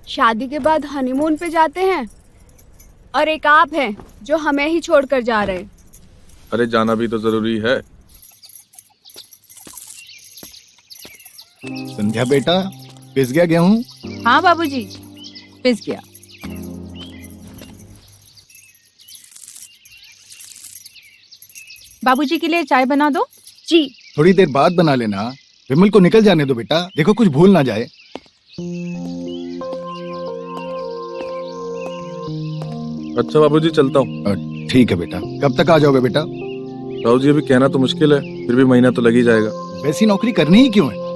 शादी के बाद हनीमून पे जाते हैं और एक आप हैं जो हमें ही छोड़कर जा रहे। अरे जाना भी तो जरूरी है। संध्या बेटा, पिस गया गेहूं? हाँ बाबूजी, पिस गया। बाबूजी के लिए चाय बना दो। जी। थोड़ी देर बाद बना लेना। विमल को निकल जाने दो बेटा, देखो कुछ भूल ना जाए। अच्छा बाबूजी, चलता हूँ। ठीक है बेटा। कब तक आ जाओगे बेटा? बाबूजी अभी कहना तो मुश्किल है, फिर भी महीना तो लग ही जाएगा। वैसी नौकरी करनी ही क्यों है?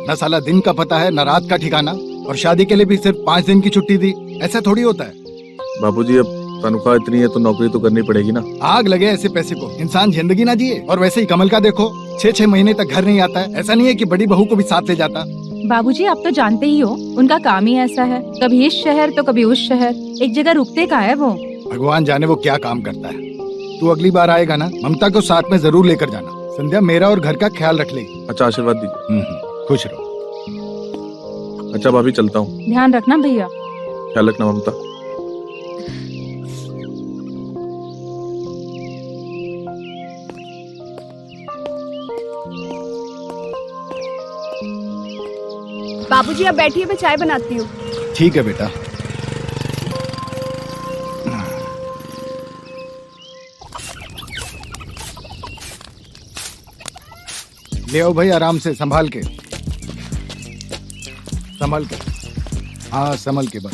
न साला दिन का पता है, न रात का ठिकाना, और शादी के लिए भी सिर्फ 5 दिन की छुट्टी दी। ऐसा थोड़ी होता है। बाबूजी अब तनख्वाह इतनी है तो नौकरी तो करनी पड़ेगी ना। आग लगे ऐसे पैसे को, इंसान जिंदगी ना जिए। और वैसे ही कमल का देखो, 6-6 महीने तक घर नहीं आता है। ऐसा नहीं है कि बड़ी बहू को भी साथ ले जाता। बाबूजी आप तो जानते ही हो, उनका काम ही ऐसा है, कभी इस शहर तो कभी उस शहर, एक जगह रुकते का है वो। भगवान जाने वो क्या काम करता है। तू अगली बार आएगा ना, ममता को साथ में जरूर लेकर जाना। संध्या मेरा और घर का ख्याल रख लेगी। अच्छा आशीर्वाद दीजिए। खुश रहो। अच्छा भाभी, चलता हूँ। ध्यान रखना भैया। ख्याल रखना ममता। बाबूजी आप बैठिए, मैं चाय बनाती हूँ। ठीक है बेटा। ले आओ भाई, आराम से, संभाल के, संभाल के। हाँ संभल के बस।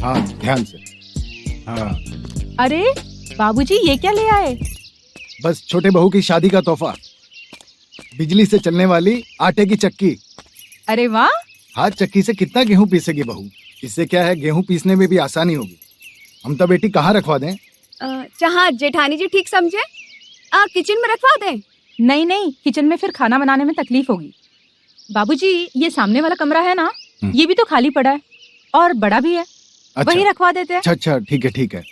हाँ ध्यान से। हाँ अरे बाबूजी ये क्या ले आए? बस छोटे बहू की शादी का तोहफा, बिजली से चलने वाली आटे की चक्की। अरे वाह। हाथ चक्की से कितना गेहूं पीसेगी बहू? इससे क्या है, गेहूं पीसने में भी आसानी होगी। हम तो बेटी कहाँ रखवा दें? जहाँ जेठानी जी ठीक समझे, किचन में रखवा दें। नहीं नहीं, किचन में फिर खाना बनाने में तकलीफ होगी। बाबूजी ये सामने वाला कमरा है ना, ये भी तो खाली पड़ा है और बड़ा भी है। अच्छा, वही रखवा देते हैं। अच्छा ठीक है ठीक है।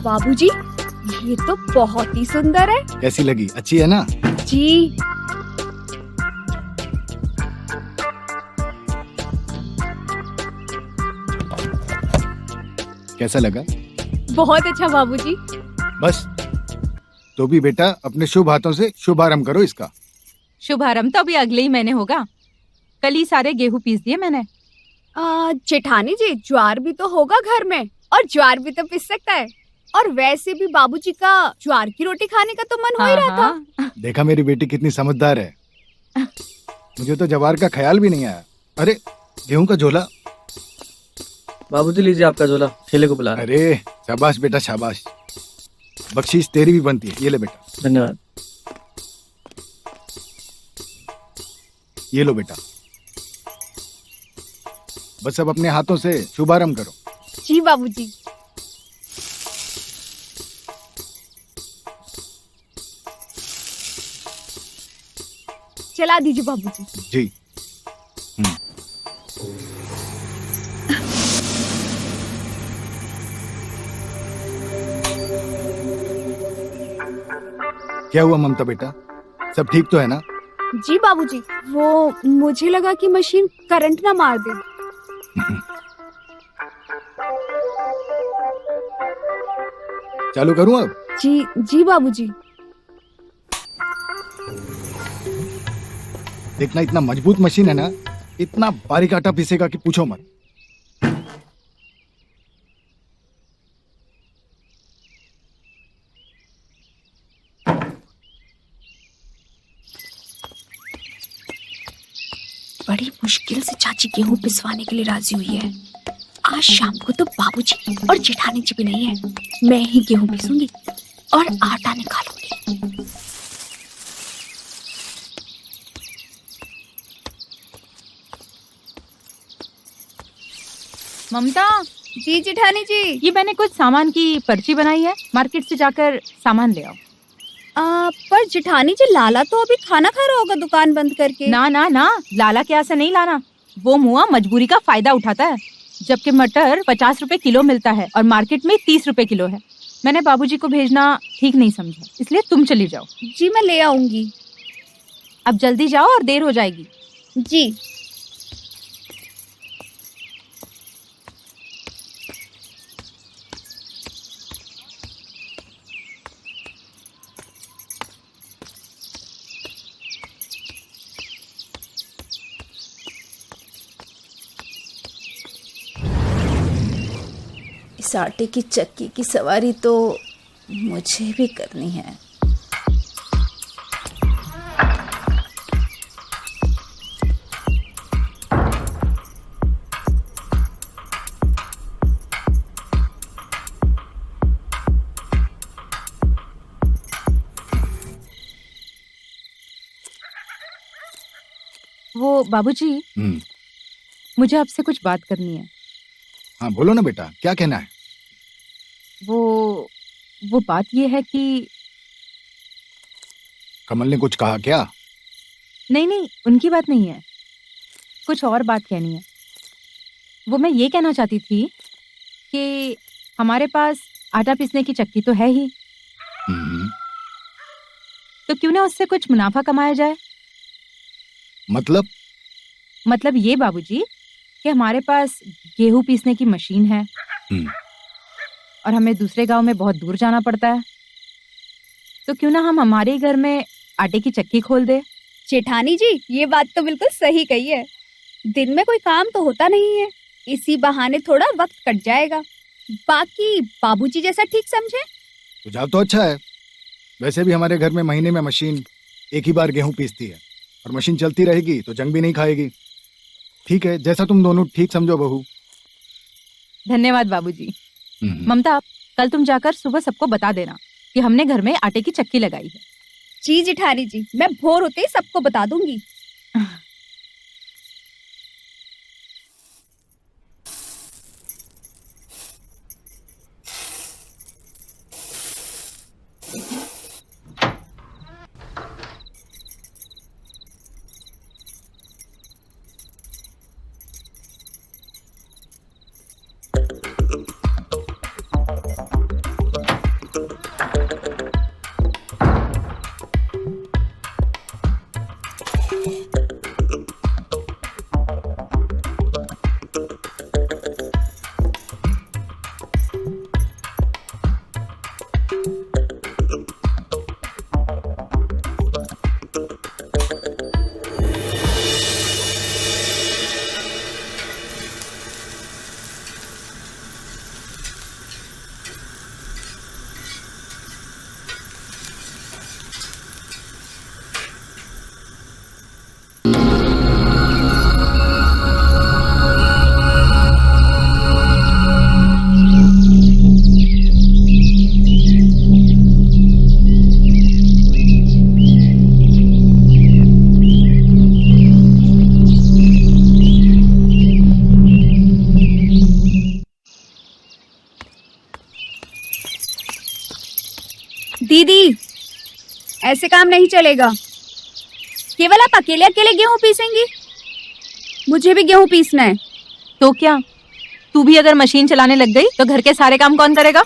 बाबूजी ये तो बहुत ही सुंदर है। कैसी लगी? अच्छी है ना? जी। कैसा लगा? बहुत अच्छा बाबूजी। बस तो भी बेटा अपने शुभ हाथों से शुभारंभ करो इसका। शुभारंभ तो अभी अगले ही महीने होगा। कल ही सारे गेहूं पीस दिए मैंने। जेठानी जी ज्वार भी तो होगा घर में, और ज्वार भी तो पिस सकता है। और वैसे भी बाबूजी का ज्वार की रोटी खाने का तो मन हो ही रहा था। देखा मेरी बेटी कितनी समझदार है। मुझे तो ज्वार का ख्याल भी नहीं आया। अरे गेहूं का झोला। बाबूजी लीजिए आपका झोला, ठेले को बुला रहे। अरे शाबाश बेटा शाबाश, बख्शीश तेरी भी बनती है। ये ले बेटा। धन्यवाद। ये लो बेटा, बस अब अपने हाथों से शुभारंभ करो। जी बाबूजी। चला दीजिए बाबूजी। जी। क्या हुआ ममता बेटा, सब ठीक तो है ना? जी बाबूजी, वो मुझे लगा कि मशीन करंट ना मार दे। चालू करूं अब? जी जी बाबूजी। देखना इतना मजबूत मशीन है ना, इतना बारीक आटा पीसेगा कि पूछो मत। बड़ी मुश्किल से चाची गेहूं पिसवाने के लिए राजी हुई है। आज शाम को तो बाबूजी और जेठानी जी भी नहीं है। मैं ही गेहूं पीसूंगी और आटा निकालूंगी। ममता। जी जेठानी जी। ये मैंने कुछ सामान की पर्ची बनाई है, मार्केट से जाकर सामान ले आओ। पर जेठानी जी लाला तो अभी खाना खा रहा होगा दुकान बंद करके। ना ना ना, लाला के यहाँ से नहीं लाना, वो मुआ मजबूरी का फायदा उठाता है, जबकि मटर 50 रुपए किलो मिलता है और मार्केट में 30 रुपए किलो है। मैंने बाबूजी को भेजना ठीक नहीं समझा, इसलिए तुम चली जाओ। जी मैं ले आऊंगी। अब जल्दी जाओ और देर हो जाएगी। जी। इस आटे की चक्की की सवारी तो मुझे भी करनी है। वो बाबूजी, मुझे आपसे कुछ बात करनी है। हाँ बोलो ना बेटा, क्या कहना है? वो बात ये है कि कमल ने कुछ कहा क्या? नहीं, उनकी बात नहीं है, कुछ और बात कहनी है। वो मैं ये कहना चाहती थी कि हमारे पास आटा पीसने की चक्की तो है ही, तो क्यों ना उससे कुछ मुनाफा कमाया जाए। मतलब ये बाबूजी कि हमारे पास गेहूं पीसने की मशीन है और हमें दूसरे गांव में बहुत दूर जाना पड़ता है, तो क्यों ना हम हमारे ही घर में आटे की चक्की खोल दे। जेठानी जी ये बात तो बिल्कुल सही कही है। दिन में कोई काम तो होता नहीं है, इसी बहाने थोड़ा वक्त कट जाएगा। बाकी बाबूजी जैसा ठीक समझे। सुझाव तो अच्छा है। वैसे भी हमारे घर में महीने में मशीन एक ही बार गेहूं पीसती है और मशीन चलती रहेगी तो जंग भी नहीं खाएगी। ठीक है, जैसा तुम दोनों ठीक समझो बहू। धन्यवाद बाबूजी। ममता, कल तुम जाकर सुबह सबको बता देना कि हमने घर में आटे की चक्की लगाई है। जी जेठानी जी, मैं भोर होते ही सबको बता दूंगी। दीदी ऐसे काम नहीं चलेगा। केवल आप अकेले अकेले गेहूं पीसेंगी? मुझे भी गेहूं पीसना है। तो क्या तू भी अगर मशीन चलाने लग गई तो घर के सारे काम कौन करेगा?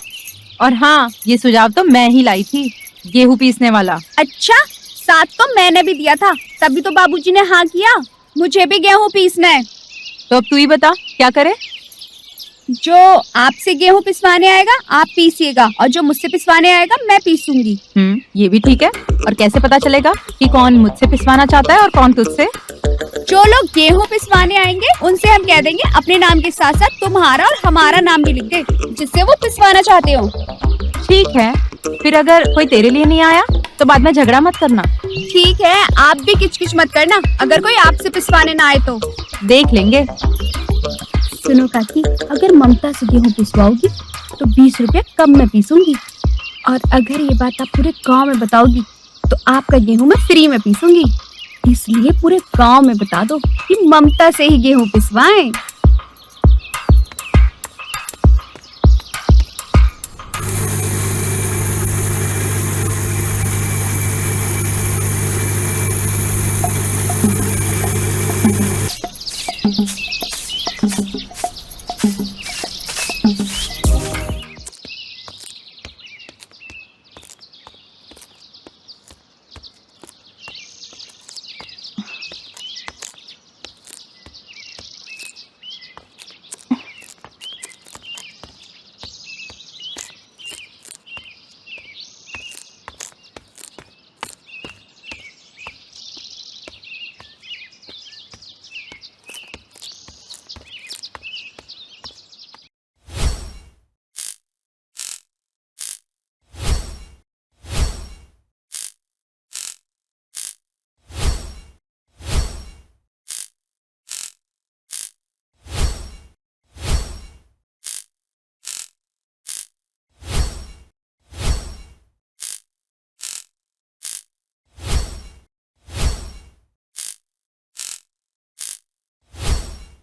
और हाँ, ये सुझाव तो मैं ही लाई थी, गेहूं पीसने वाला। अच्छा, साथ तो मैंने भी दिया था, तभी तो बाबूजी ने हाँ किया। मुझे भी गेहूं पीसना है। तो अब तू ही बता क्या करे? जो आपसे गेहूं पिसवाने आएगा आप पीसिएगा, और जो मुझसे पिसवाने आएगा मैं पीसूंगी। ये भी ठीक है। और कैसे पता चलेगा कि कौन मुझसे पिसवाना चाहता है और कौन तुझसे? जो लोग गेहूं पिसवाने आएंगे उनसे हम कह देंगे अपने नाम के साथ साथ तुम्हारा और हमारा नाम भी लिख दे, जिससे वो पिसवाना चाहते हो। ठीक है, फिर अगर कोई तेरे लिए नहीं आया तो बाद में झगड़ा मत करना। ठीक है, आप भी किचकिच मत करना अगर कोई आपसे पिसवाने ना आए तो। देख लेंगे। सुनो काकी, अगर ममता से गेहूं पिसवाओगी तो 20 रुपया कम में पीसूंगी, और अगर ये बात आप पूरे गांव में बताओगी तो आपका गेहूं मैं फ्री में पीसूंगी। इसलिए पूरे गांव में बता दो कि ममता से ही गेहूं पिसवाएं।